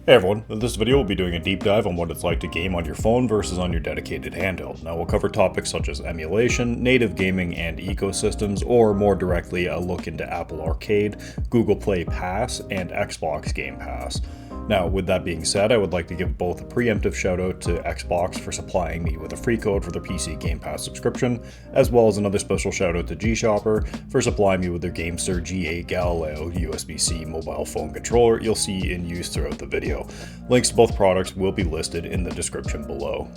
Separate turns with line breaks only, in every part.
Hey everyone, in this video we'll be doing a deep dive on what it's like to game on your phone versus on your dedicated handheld. Now we'll cover topics such as emulation, native gaming and ecosystems, or more directly a look into Apple Arcade, Google Play Pass, and Xbox Game Pass. Now with that being said, I would like to give both a preemptive shout out to Xbox for supplying me with a free code for their PC GamePass subscription, as well as another special shout out to Gshopper for supplying me with their GameSir G8 Galileo USB-C mobile phone controller you'll see in use throughout the video. Links to both products will be listed in the description below.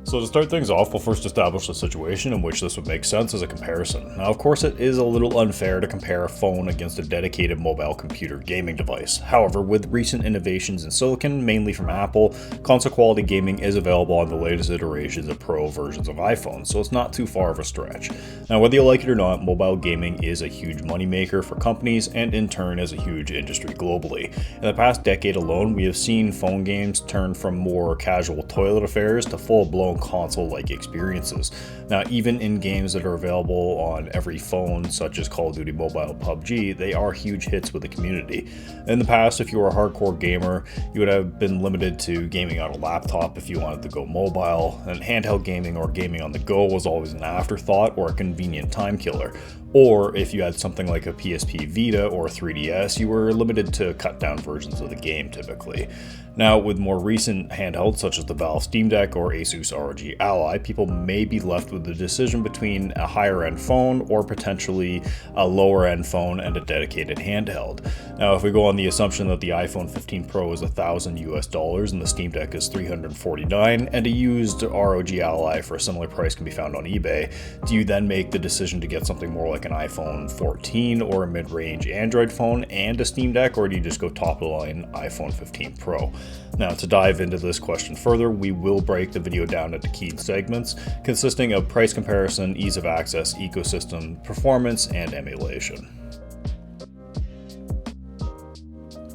So to start things off, we'll first establish the situation in which this would make sense as a comparison. Now of course it is a little unfair to compare a phone against a dedicated mobile computer gaming device. However, with recent innovations in silicon, mainly from Apple, console quality gaming is available on the latest iterations of Pro versions of iPhone, so it's not too far of a stretch. Now whether you like it or not, mobile gaming is a huge moneymaker for companies and in turn is a huge industry globally. In the past decade alone, we have seen phone games turn from more casual toilet affairs to full-blown console-like experiences. Now, even in games that are available on every phone, such as Call of Duty Mobile, PUBG, they are huge hits with the community. In the past, if you were a hardcore gamer, you would have been limited to gaming on a laptop if you wanted to go mobile, and handheld gaming or gaming on the go was always an afterthought or a convenient time killer. Or if you had something like a PSP Vita or 3DS, you were limited to cut-down versions of the game typically. Now, with more recent handhelds such as the Valve Steam Deck or ASUS ROG Ally, people may be left with the decision between a higher-end phone or potentially a lower-end phone and a dedicated handheld. Now, if we go on the assumption that the iPhone 15 Pro is $1,000 and the Steam Deck is $349, and a used ROG Ally for a similar price can be found on eBay, do you then make the decision to get something more like an iPhone 14 or a mid-range Android phone and a Steam Deck, or do you just go top-of-the-line iPhone 15 Pro? Now, to dive into this question further, we will break the video down into key segments consisting of price comparison, ease of access, ecosystem, performance, and emulation.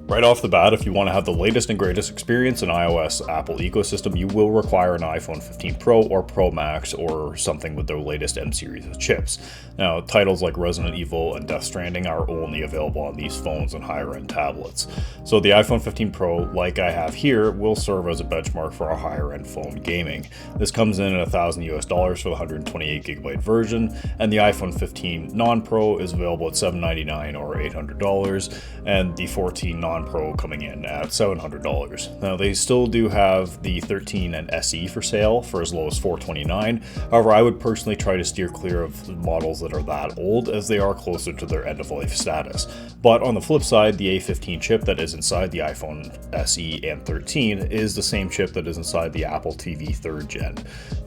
Right off the bat, if you want to have the latest and greatest experience in iOS Apple ecosystem, you will require an iPhone 15 Pro or Pro Max or something with their latest M series of chips. Now, titles like Resident Evil and Death Stranding are only available on these phones and higher-end tablets. So the iPhone 15 Pro, like I have here, will serve as a benchmark for a higher-end phone gaming. This comes in at $1,000 for the 128GB version, and the iPhone 15 non-Pro is available at $799 or $800, and the 14 non-Pro coming in at $700. Now they still do have the 13 and SE for sale for as low as $429. However, I would personally try to steer clear of the models that are that old, as they are closer to their end-of-life status. But on the flip side, the A15 chip that is inside the iPhone SE and 13 is the same chip that is inside the Apple TV 3rd Gen.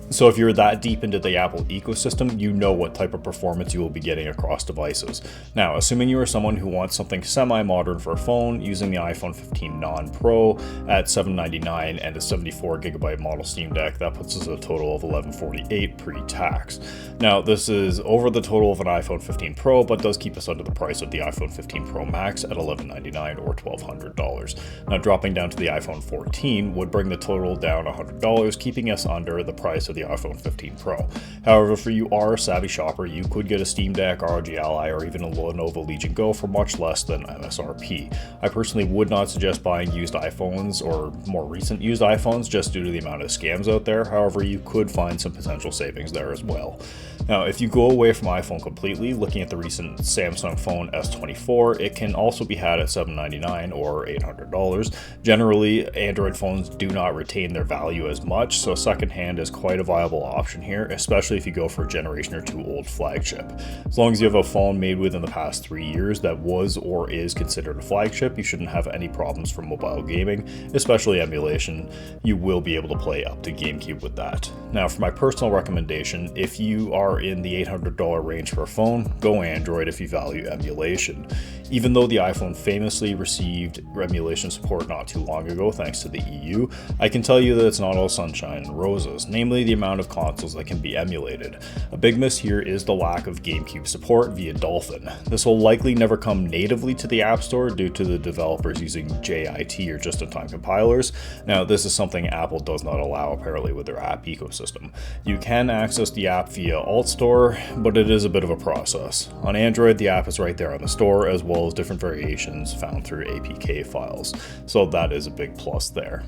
So if you're that deep into the Apple ecosystem, you know what type of performance you will be getting across devices. Now, assuming you are someone who wants something semi-modern for a phone, using the iPhone 15 non-Pro at $799 and a 74GB model Steam Deck, that puts us at a total of $1,148 pre-tax. Now, this is over the total of an iPhone 15 Pro, but does keep us under the price of the iPhone 15 Pro Max at $1,199 or $1,200. Now, dropping down to the iPhone 14 would bring the total down $100, keeping us under the price of the iPhone 15 Pro. However, if you are a savvy shopper, you could get a Steam Deck, ROG Ally, or even a Lenovo Legion Go for much less than MSRP. I personally would not suggest buying used iPhones or more recent used iPhones just due to the amount of scams out there. However, you could find some potential savings there as well. Now, if you go away from iPhone completely, looking at the recent Samsung phone S24, it can also be had at $799 or $800. Generally, Android phones do not retain their value as much, so secondhand is quite a viable option here, especially if you go for a generation or two old flagship. As long as you have a phone made within the past 3 years that was or is considered a flagship, you shouldn't have any problems for mobile gaming, especially emulation. You will be able to play up to GameCube with that. Now, for my personal recommendation, if you are in the $800 range for a phone, go Android if you value emulation. Even though the iPhone famously received emulation support not too long ago thanks to the EU, I can tell you that it's not all sunshine and roses, namely the amount of consoles that can be emulated. A big miss here is the lack of GameCube support via Dolphin. This will likely never come natively to the App Store due to the developers using JIT or just-in-time compilers. Now, this is something Apple does not allow apparently with their app ecosystem. You can access the app via Alt Store, but it is a bit of a process. On Android, the app is right there on the store, as well well as different variations found through APK files. So that is a big plus there.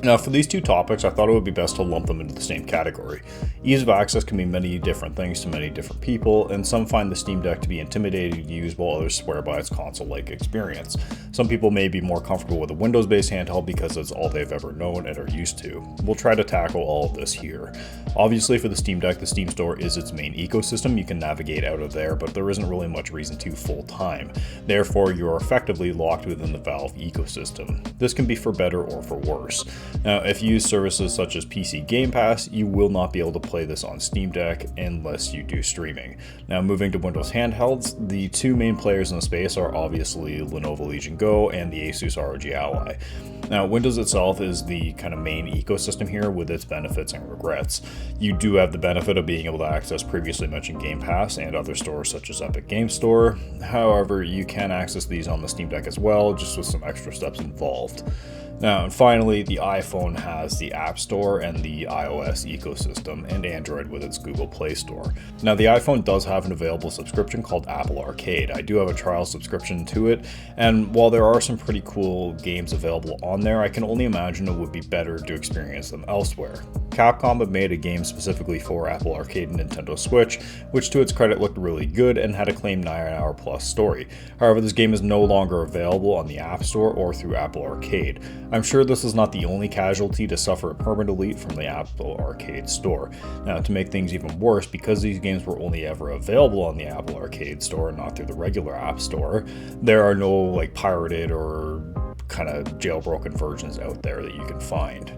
Now, for these two topics, I thought it would be best to lump them into the same category. Ease of access can mean many different things to many different people, and some find the Steam Deck to be intimidating to use while others swear by its console-like experience. Some people may be more comfortable with a Windows-based handheld because it's all they've ever known and are used to. We'll try to tackle all of this here. Obviously, for the Steam Deck, the Steam Store is its main ecosystem. You can navigate out of there, but there isn't really much reason to full-time. Therefore, you are effectively locked within the Valve ecosystem. This can be for better or for worse. Now, if you use services such as PC GamePass, you will not be able to play this on Steam Deck unless you do streaming. Now, moving to Windows handhelds, the two main players in the space are obviously Lenovo Legion Go and the ASUS ROG Ally. Now, Windows itself is the kind of main ecosystem here with its benefits and regrets. You do have the benefit of being able to access previously mentioned Game Pass and other stores such as Epic Game Store. However, you can access these on the Steam Deck as well, just with some extra steps involved. Now, and finally, the iPhone has the App Store and the iOS ecosystem, and Android with its Google Play Store. Now, the iPhone does have an available subscription called Apple Arcade. I do have a trial subscription to it, and while there are some pretty cool games available on there, I can only imagine it would be better to experience them elsewhere. Capcom have made a game specifically for Apple Arcade and Nintendo Switch, which to its credit looked really good and had a claimed 9-hour plus story. However, this game is no longer available on the App Store or through Apple Arcade. I'm sure this is not the only casualty to suffer a permanent delete from the Apple Arcade Store. Now, to make things even worse, because these games were only ever available on the Apple Arcade Store and not through the regular App Store, there are no pirated or kind of jailbroken versions out there that you can find.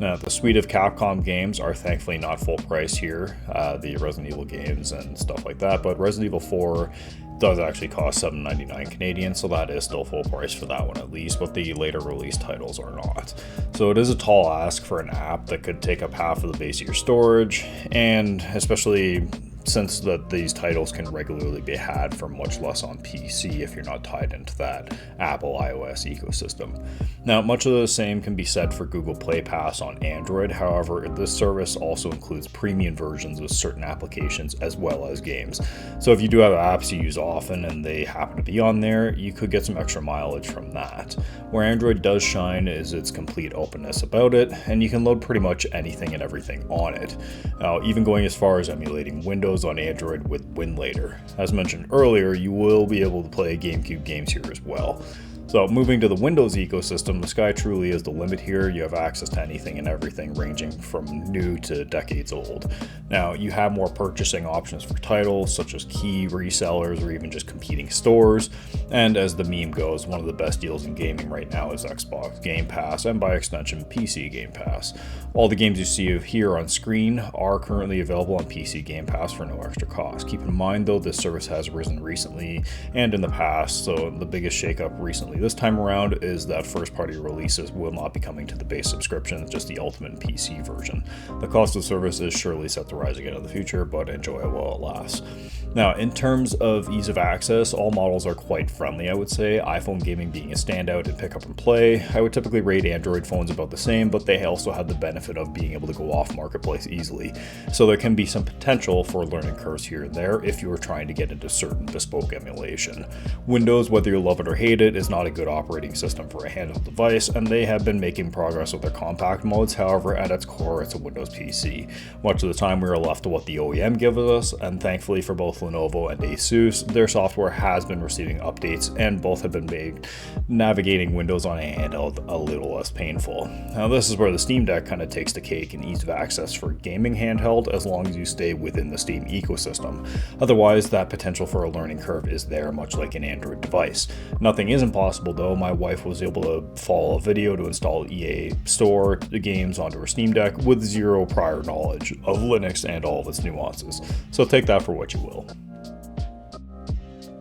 Now, the suite of Capcom games are thankfully not full price here, the Resident Evil games and stuff like that, but Resident Evil 4 does actually cost $7.99 Canadian, so that is still full price for that one at least, but the later release titles are not. So it is a tall ask for an app that could take up half of the base of your storage, and especially since these titles can regularly be had for much less on PC if you're not tied into that Apple iOS ecosystem. Now, much of the same can be said for Google Play Pass on Android. However, this service also includes premium versions of certain applications as well as games. So if you do have apps you use often and they happen to be on there, you could get some extra mileage from that. Where Android does shine is its complete openness about it, and you can load pretty much anything and everything on it. Now, even going as far as emulating Windows on Android with WinLater. As mentioned earlier, you will be able to play GameCube games here as well. So moving to the Windows ecosystem, the sky truly is the limit here. You have access to anything and everything ranging from new to decades old. Now, you have more purchasing options for titles such as key resellers or even just competing stores. And as the meme goes, one of the best deals in gaming right now is Xbox Game Pass and by extension PC Game Pass. All the games you see here on screen are currently available on PC Game Pass for no extra cost. Keep in mind though, this service has risen recently and in the past, so the biggest shakeup recently this time around is that first-party releases will not be coming to the base subscription, just the Ultimate PC version. The cost of service is surely set to rise again in the future, but enjoy it while it lasts. Now, in terms of ease of access, all models are quite friendly, I would say. iPhone gaming being a standout in pick up and play. I would typically rate Android phones about the same, but they also have the benefit of being able to go off marketplace easily. So there can be some potential for learning curves here and there if you are trying to get into certain bespoke emulation. Windows, whether you love it or hate it, is not a good operating system for a handheld device, and they have been making progress with their compact modes. However, at its core, it's a Windows PC. Much of the time, we are left to what the OEM gives us, and thankfully for both Lenovo and ASUS, their software has been receiving updates, and both have been made navigating Windows on a handheld a little less painful. Now, this is where the Steam Deck kind of takes the cake in ease of access for gaming handheld, as long as you stay within the Steam ecosystem. Otherwise, that potential for a learning curve is there, much like an Android device. Nothing is impossible though. My wife was able to follow a video to install EA Store games onto her Steam Deck with zero prior knowledge of Linux and all of its nuances. So take that for what you will.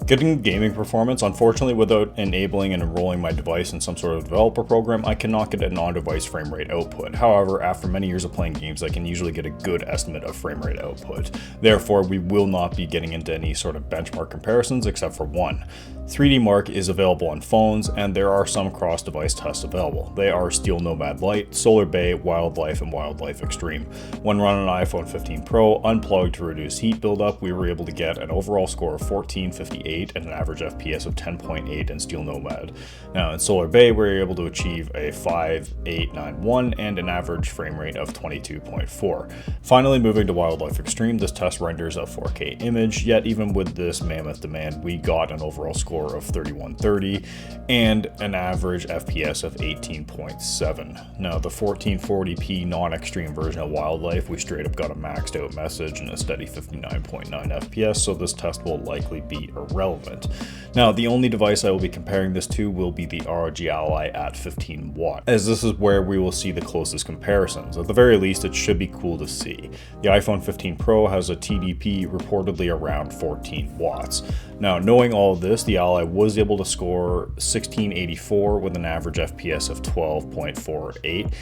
Getting gaming performance, unfortunately, without enabling and enrolling my device in some sort of developer program, I cannot get an on-device frame rate output. However, after many years of playing games, I can usually get a good estimate of frame rate output. Therefore, we will not be getting into any sort of benchmark comparisons except for one. 3D Mark is available on phones, and there are some cross-device tests available. They are Steel Nomad Lite, Solar Bay, Wildlife, and Wildlife Extreme. When run on iPhone 15 Pro, unplugged to reduce heat buildup, we were able to get an overall score of 1458 and an average FPS of 10.8 in Steel Nomad. Now in Solar Bay, we were able to achieve a 5891 and an average frame rate of 22.4. Finally, moving to Wildlife Extreme, this test renders a 4K image, yet even with this mammoth demand, we got an overall score of 3130 and an average FPS of 18.7. Now the 1440p non-extreme version of Wildlife, we straight up got a maxed out message and a steady 59.9 FPS, so this test will likely be irrelevant. Now the only device I will be comparing this to will be the ROG Ally at 15 watt, as this is where we will see the closest comparisons. At the very least, it should be cool to see. The iPhone 15 Pro has a TDP reportedly around 14 watts. Now, knowing all of this, the Ally was able to score 1684 with an average FPS of 12.48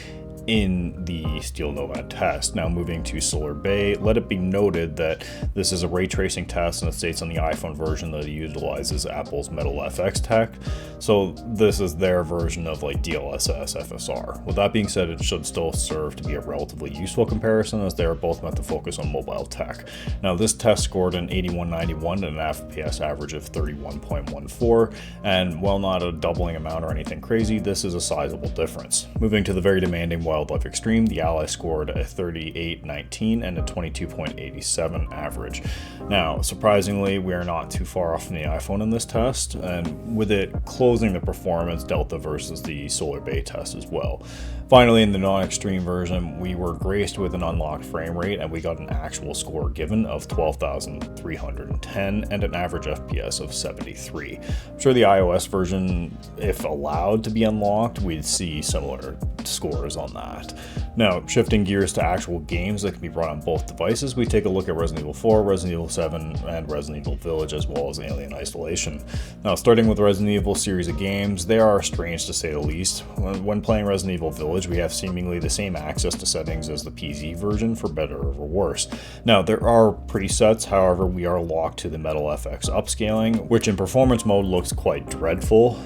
in the Steel Nomad test. Now moving to Solar Bay, let it be noted that this is a ray tracing test and it states on the iPhone version that it utilizes Apple's Metal FX tech. So this is their version of like DLSS FSR. With that being said, it should still serve to be a relatively useful comparison as they are both meant to focus on mobile tech. Now this test scored an 8191 and an FPS average of 31.14, and while not a doubling amount or anything crazy, this is a sizable difference. Moving to the very demanding Wildlife Extreme, the Ally scored a 3819 and a 22.87 average. Now, surprisingly, we are not too far off from the iPhone in this test, and with it closing the performance delta versus the Solar Bay test as well. Finally, in the non-extreme version, we were graced with an unlocked frame rate and we got an actual score given of 12,310 and an average FPS of 73. I'm sure the iOS version, if allowed to be unlocked, we'd see similar scores on that. Now, shifting gears to actual games that can be brought on both devices, we take a look at Resident Evil 4, Resident Evil 7, and Resident Evil Village, as well as Alien Isolation. Now, starting with Resident Evil series of games, they are strange to say the least. When playing Resident Evil Village, we have seemingly the same access to settings as the PC version, for better or worse. Now, there are presets, however, we are locked to the Metal FX upscaling, which in performance mode looks quite dreadful.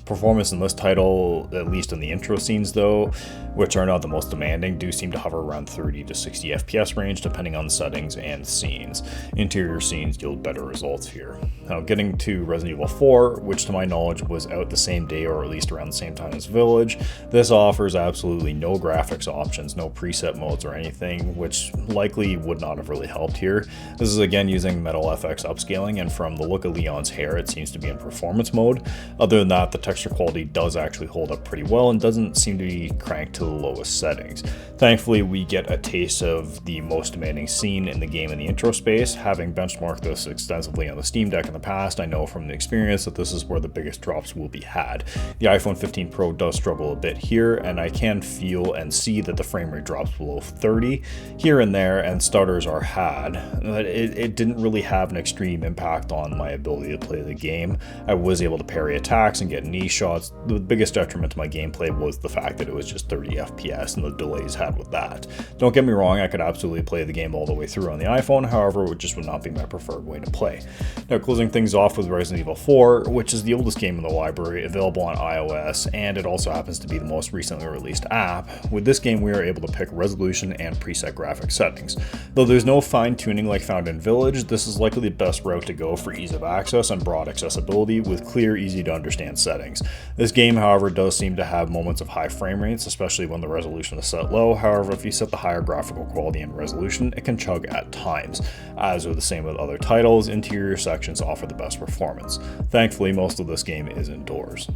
Performance in this title, at least in the intro scenes though, which are not the most demanding, do seem to hover around 30 to 60 FPS range depending on settings and scenes. Interior scenes yield better results here. Now getting to Resident Evil 4, which to my knowledge was out the same day or at least around the same time as Village, this offers absolutely no graphics options, no preset modes or anything, which likely would not have really helped here. This is again using Metal FX upscaling, and from the look of Leon's hair it seems to be in performance mode. Other than that, the texture quality does actually hold up pretty well and doesn't seem to be cranked to the lowest settings. Thankfully, we get a taste of the most demanding scene in the game in the intro space. Having benchmarked this extensively on the Steam Deck in the past, I know from the experience that this is where the biggest drops will be had. The iPhone 15 Pro does struggle a bit here, and I can feel and see that the frame rate drops below 30 here and there, and stutters are had. It didn't really have an extreme impact on my ability to play the game. I was able to parry attacks and get knee shots. The biggest detriment to my gameplay was the fact that it was just 30 FPS and the delays had with that. Don't get me wrong, I could absolutely play the game all the way through on the iPhone, however, it just would not be my preferred way to play. Now, closing things off with Resident Evil 4, which is the oldest game in the library, available on iOS, and it also happens to be the most recently released app. With this game, we are able to pick resolution and preset graphic settings. Though there's no fine-tuning like found in Village, this is likely the best route to go for ease of access and broad accessibility with clear, easy-to-understand settings. This game, however, does seem to have moments of high frame rates, especially when the resolution is set low. However, if you set the higher graphical quality and resolution, it can chug at times. As with the same with other titles, interior sections offer the best performance. Thankfully, most of this game is indoors.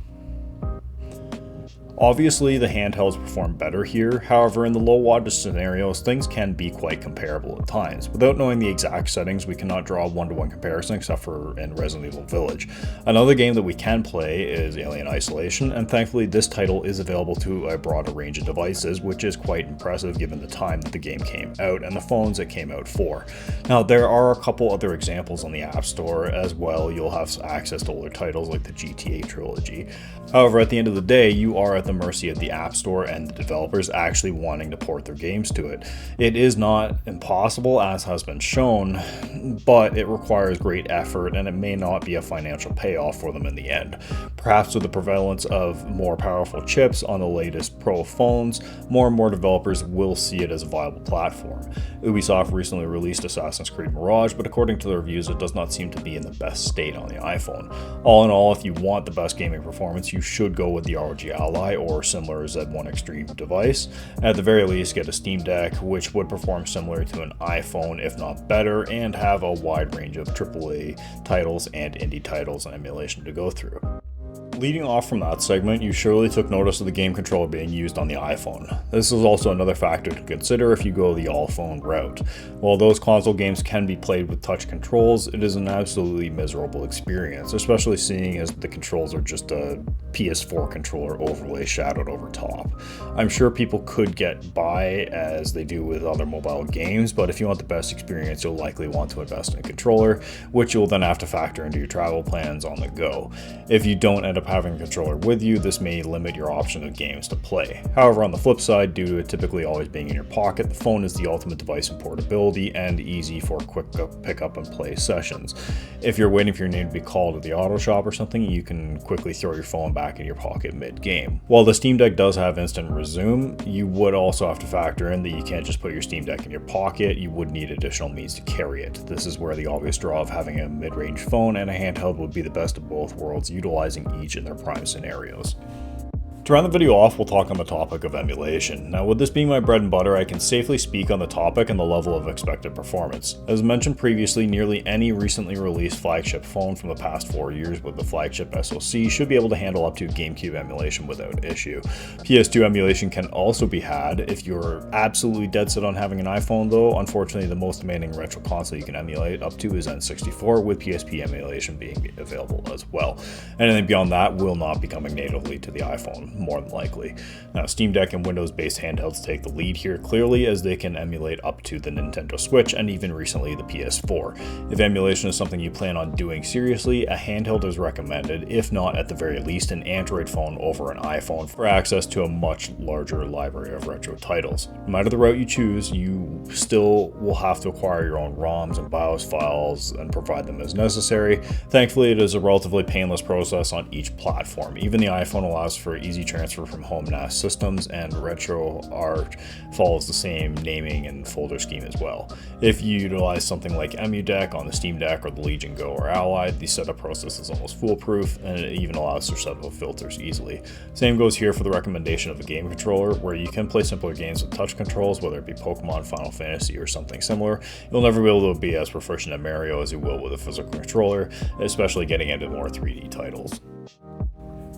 Obviously, the handhelds perform better here, however in the low wattage scenarios, things can be quite comparable at times. Without knowing the exact settings, we cannot draw a one-to-one comparison except for in Resident Evil Village. Another game that we can play is Alien Isolation, and thankfully this title is available to a broader range of devices, which is quite impressive given the time that the game came out and the phones it came out for. Now, there are a couple other examples on the App Store as well. You'll have access to older titles like the GTA trilogy. However, at the end of the day, you are at the mercy of the App Store and the developers actually wanting to port their games to it. It is not impossible, as has been shown, but it requires great effort and it may not be a financial payoff for them in the end. Perhaps with the prevalence of more powerful chips on the latest Pro phones, more and more developers will see it as a viable platform. Ubisoft recently released Assassin's Creed Mirage, but according to the reviews, it does not seem to be in the best state on the iPhone. All in all, if you want the best gaming performance, you should go with the ROG Ally or similar Z1 Extreme device. At the very least, get a Steam Deck, which would perform similar to an iPhone, if not better, and have a wide range of AAA titles and indie titles and emulation to go through. Leading off from that segment, you surely took notice of the game controller being used on the iPhone. This is also another factor to consider if you go the all-phone route. While those console games can be played with touch controls, it is an absolutely miserable experience, especially seeing as the controls are just a PS4 controller overlay shadowed over top. I'm sure people could get by as they do with other mobile games, but if you want the best experience, you'll likely want to invest in a controller, which you'll then have to factor into your travel plans on the go. If you don't end up having a controller with you, this may limit your option of games to play. However, on the flip side, due to it typically always being in your pocket, the phone is the ultimate device in portability and easy for quick pick up and play sessions. If you're waiting for your name to be called at the auto shop or something, you can quickly throw your phone back in your pocket mid-game. While the Steam Deck does have instant resume, you would also have to factor in that you can't just put your Steam Deck in your pocket, you would need additional means to carry it. This is where the obvious draw of having a mid-range phone and a handheld would be the best of both worlds, utilizing each in their prime scenarios. To round the video off, we'll talk on the topic of emulation. Now, with this being my bread and butter, I can safely speak on the topic and the level of expected performance. As mentioned previously, nearly any recently released flagship phone from the past 4 years with the flagship SoC should be able to handle up to GameCube emulation without issue. PS2 emulation can also be had. If you're absolutely dead set on having an iPhone though, unfortunately the most demanding retro console you can emulate up to is N64, with PSP emulation being available as well. Anything beyond that will not be coming natively to the iPhone, more than likely. Now, Steam Deck and Windows-based handhelds take the lead here clearly, as they can emulate up to the Nintendo Switch and even recently the PS4. If emulation is something you plan on doing seriously, a handheld is recommended, if not at the very least an Android phone over an iPhone for access to a much larger library of retro titles. No matter the route you choose, you still will have to acquire your own ROMs and BIOS files and provide them as necessary. Thankfully, it is a relatively painless process on each platform. Even the iPhone allows for easy transfer from home NAS systems, and RetroArch follows the same naming and folder scheme as well. If you utilize something like EmuDeck on the Steam Deck or the Legion Go or Ally, the setup process is almost foolproof, and it even allows for setup of filters easily. Same goes here for the recommendation of a game controller, where you can play simpler games with touch controls, whether it be Pokemon, Final Fantasy, or something similar. You'll never be able to be as proficient at Mario as you will with a physical controller, especially getting into more 3D titles.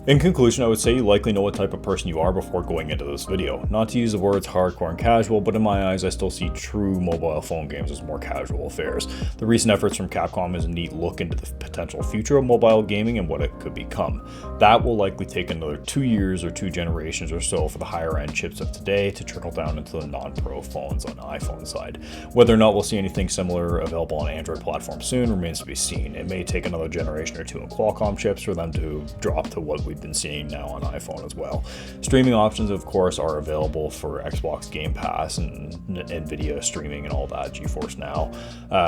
In conclusion, I would say you likely know what type of person you are before going into this video. Not to use the words hardcore and casual, but in my eyes I still see true mobile phone games as more casual affairs. The recent efforts from Capcom is a neat look into the potential future of mobile gaming and what it could become. That will likely take another 2 years or 2 generations or so for the higher end chips of today to trickle down into the non-pro phones on the iPhone side. Whether or not we'll see anything similar available on Android platforms soon remains to be seen. It may take another generation or 2 in Qualcomm chips for them to drop to what we've been seeing now on iPhone as well. Streaming options, of course, are available for Xbox Game Pass and Nvidia streaming and all that, GeForce Now.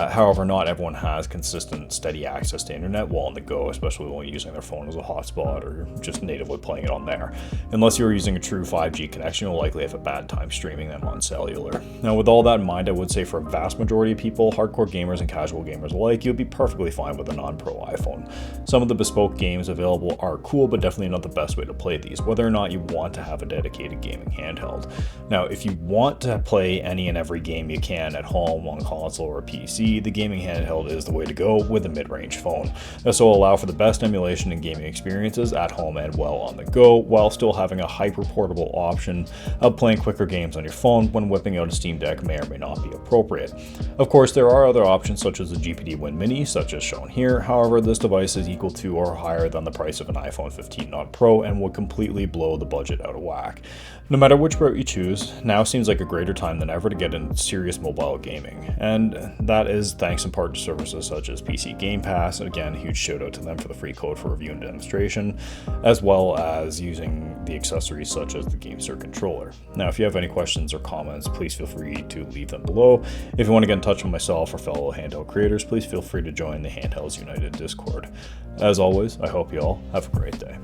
However, not everyone has consistent, steady access to internet while on the go, especially when using their phone as a hotspot or just natively playing it on there. Unless you're using a true 5G connection, you'll likely have a bad time streaming them on cellular. Now, with all that in mind, I would say for a vast majority of people, hardcore gamers and casual gamers alike, you'll be perfectly fine with a non-pro iPhone. Some of the bespoke games available are cool, but definitely not the best way to play these, whether or not you want to have a dedicated gaming handheld. Now, if you want to play any and every game you can at home on console or PC, the gaming handheld is the way to go with a mid-range phone. This will allow for the best emulation and gaming experiences at home and well on the go, while still having a hyper-portable option of playing quicker games on your phone when whipping out a Steam Deck may or may not be appropriate. Of course, there are other options such as the GPD Win Mini, such as shown here. However, this device is equal to or higher than the price of an iPhone 15 15, not Pro, and would completely blow the budget out of whack. No matter which route you choose, now seems like a greater time than ever to get into serious mobile gaming, and that is thanks in part to services such as PC GamePass. Again, huge shout out to them for the free code for review and demonstration, as well as using the accessories such as the GameSir controller. Now, if you have any questions or comments, please feel free to leave them below. If you want to get in touch with myself or fellow Handheld creators, please feel free to join the Handhelds United Discord. As always, I hope you all have a great day.